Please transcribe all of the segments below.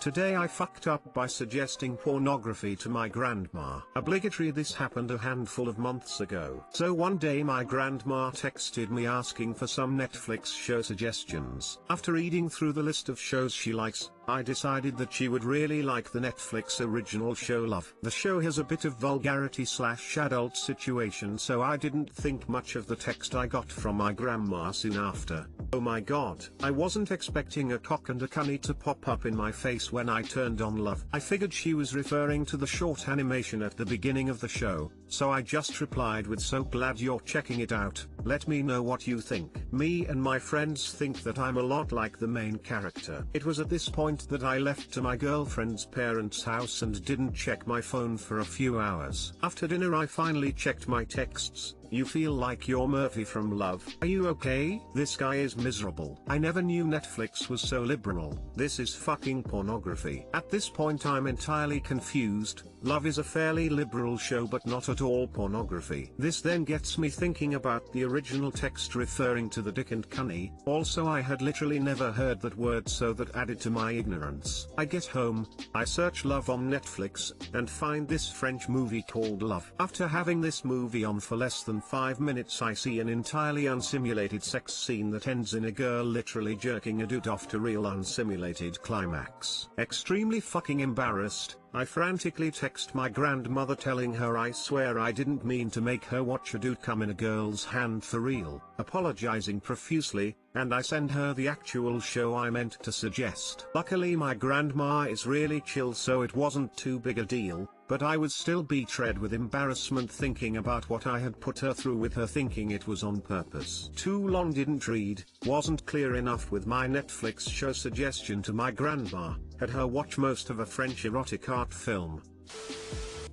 Today I fucked up by suggesting pornography to my grandma. Obligatory, this happened a handful of months ago. So one day my grandma texted me asking for some Netflix show suggestions. After reading through the list of shows she likes, I decided that she would really like the Netflix original show Love. The show has a bit of vulgarity/adult situation, so I didn't think much of the text I got from my grandma soon after. Oh my god, I wasn't expecting a cock and a cunny to pop up in my face when I turned on Love. I figured she was referring to the short animation at the beginning of the show, so I just replied with, "So glad you're checking it out, let me know what you think." Me and my friends think that I'm a lot like the main character. It was at this point that I left to my girlfriend's parents' house and didn't check my phone for a few hours. After dinner I finally checked my texts. "You feel like you're Murphy from Love. Are you okay? This guy is miserable. I never knew Netflix was so liberal. This is fucking pornography." At this point I'm entirely confused. Love is a fairly liberal show but not at all pornography. This then gets me thinking about the original text referring to the dick and cunny. Also, I had literally never heard that word, so that added to my ignorance. I get home, I search Love on Netflix, and find this French movie called Love. After having this movie on for less than 5 minutes I see an entirely unsimulated sex scene that ends in a girl literally jerking a dude off to real unsimulated climax. Extremely fucking embarrassed, I frantically text my grandmother telling her I swear I didn't mean to make her watch a dude come in a girl's hand for real, apologizing profusely, and I send her the actual show I meant to suggest. Luckily my grandma is really chill, so it wasn't too big a deal, but I was still betrayed with embarrassment thinking about what I had put her through with her thinking it was on purpose. Too long didn't read, wasn't clear enough with my Netflix show suggestion to my grandma, had her watch most of a French erotic art film.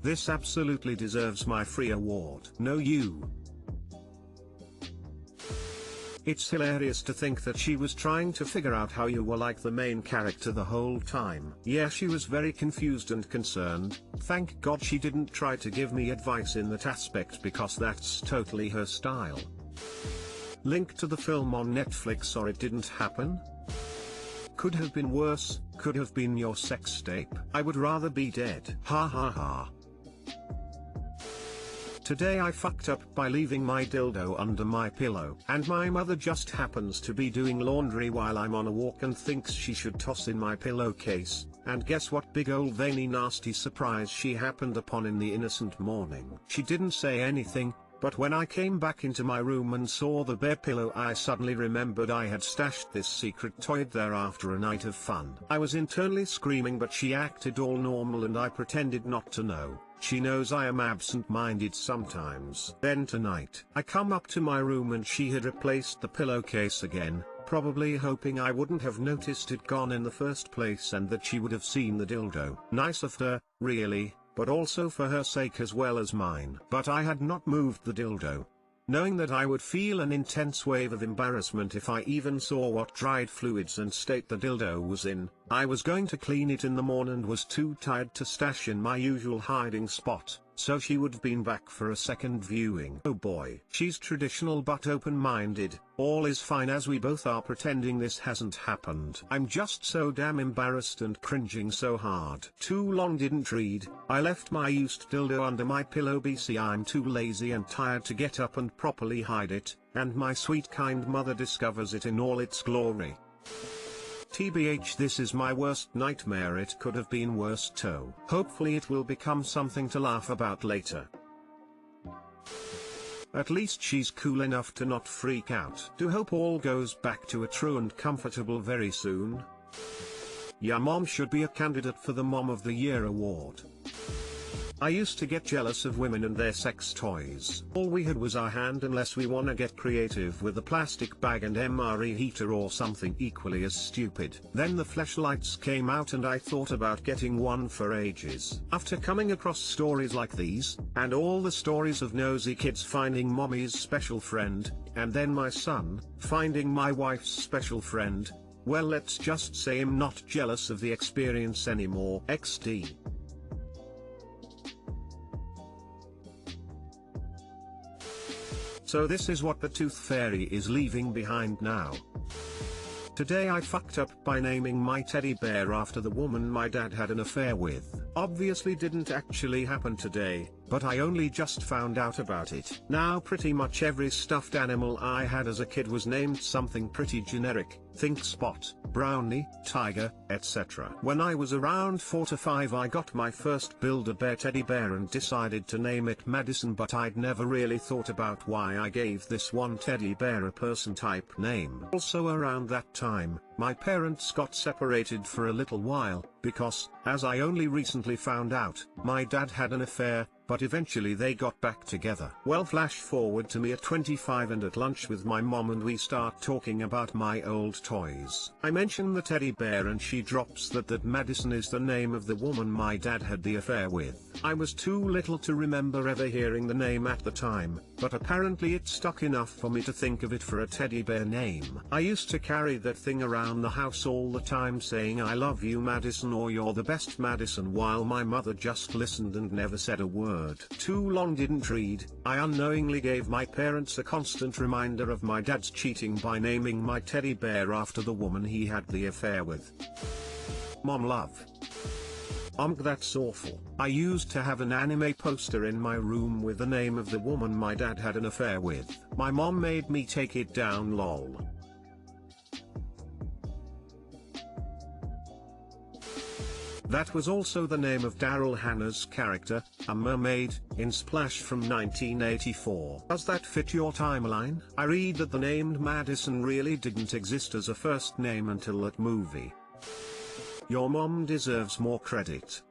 This absolutely deserves my free award. No you. It's hilarious to think that she was trying to figure out how you were like the main character the whole time. Yeah, she was very confused and concerned. Thank God she didn't try to give me advice in that aspect, because that's totally her style. Link to the film on Netflix or it didn't happen? Could have been worse, could have been your sex tape. I would rather be dead. Ha ha ha. Today I fucked up by leaving my dildo under my pillow, and my mother just happens to be doing laundry while I'm on a walk and thinks she should toss in my pillowcase, and guess what big old veiny nasty surprise she happened upon in the innocent morning. She didn't say anything, but when I came back into my room and saw the bare pillow I suddenly remembered I had stashed this secret toy there after a night of fun. I was internally screaming, but she acted all normal and I pretended not to know. She knows I am absent-minded sometimes. Then tonight, I come up to my room and she had replaced the pillowcase again, probably hoping I wouldn't have noticed it gone in the first place and that she would have seen the dildo. Nice of her, really, but also for her sake as well as mine. But I had not moved the dildo. Knowing that I would feel an intense wave of embarrassment if I even saw what dried fluids and state the dildo was in, I was going to clean it in the morning and was too tired to stash in my usual hiding spot, so she would have been back for a second viewing. Oh boy. She's traditional but open-minded. All is fine as we both are pretending this hasn't happened. I'm just so damn embarrassed and cringing so hard. Too long didn't read, I left my used dildo under my pillow BC I'm too lazy and tired to get up and properly hide it, and my sweet kind mother discovers it in all its glory. TBH, this is my worst nightmare. It could have been worse too. Hopefully it will become something to laugh about later. At least she's cool enough to not freak out. Do hope all goes back to a true and comfortable very soon. Yeah, mom should be a candidate for the Mom of the Year award. I used to get jealous of women and their sex toys. All we had was our hand unless we wanna get creative with a plastic bag and MRE heater or something equally as stupid. Then the fleshlights came out and I thought about getting one for ages. After coming across stories like these, and all the stories of nosy kids finding mommy's special friend, and then my son, finding my wife's special friend, well, let's just say I'm not jealous of the experience anymore. XD. So this is what the Tooth Fairy is leaving behind now. Today I fucked up by naming my teddy bear after the woman my dad had an affair with. Obviously didn't actually happen today, but I only just found out about it. Now pretty much every stuffed animal I had as a kid was named something pretty generic. Think Spot, Brownie, Tiger, etc. When I was around 4 to 5 I got my first Build-A-Bear teddy bear and decided to name it Madison, but I'd never really thought about why I gave this one teddy bear a person type name. Also around that time, my parents got separated for a little while, because, as I only recently found out, my dad had an affair, but eventually they got back together. Well, flash forward to me at 25 and at lunch with my mom and we start talking about my old toys. I mention the teddy bear and she drops that Madison is the name of the woman my dad had the affair with. I was too little to remember ever hearing the name at the time, but apparently it stuck enough for me to think of it for a teddy bear name. I used to carry that thing around the house all the time saying I love you Madison or you're the best Madison, while my mother just listened and never said a word. Too long didn't read. I unknowingly gave my parents a constant reminder of my dad's cheating by naming my teddy bear after the woman he had the affair with. Mom love. That's awful. I used to have an anime poster in my room with the name of the woman my dad had an affair with. My mom made me take it down lol. That was also the name of Daryl Hannah's character, a mermaid, in Splash from 1984. Does that fit your timeline? I read that the name Madison really didn't exist as a first name until that movie. Your mom deserves more credit.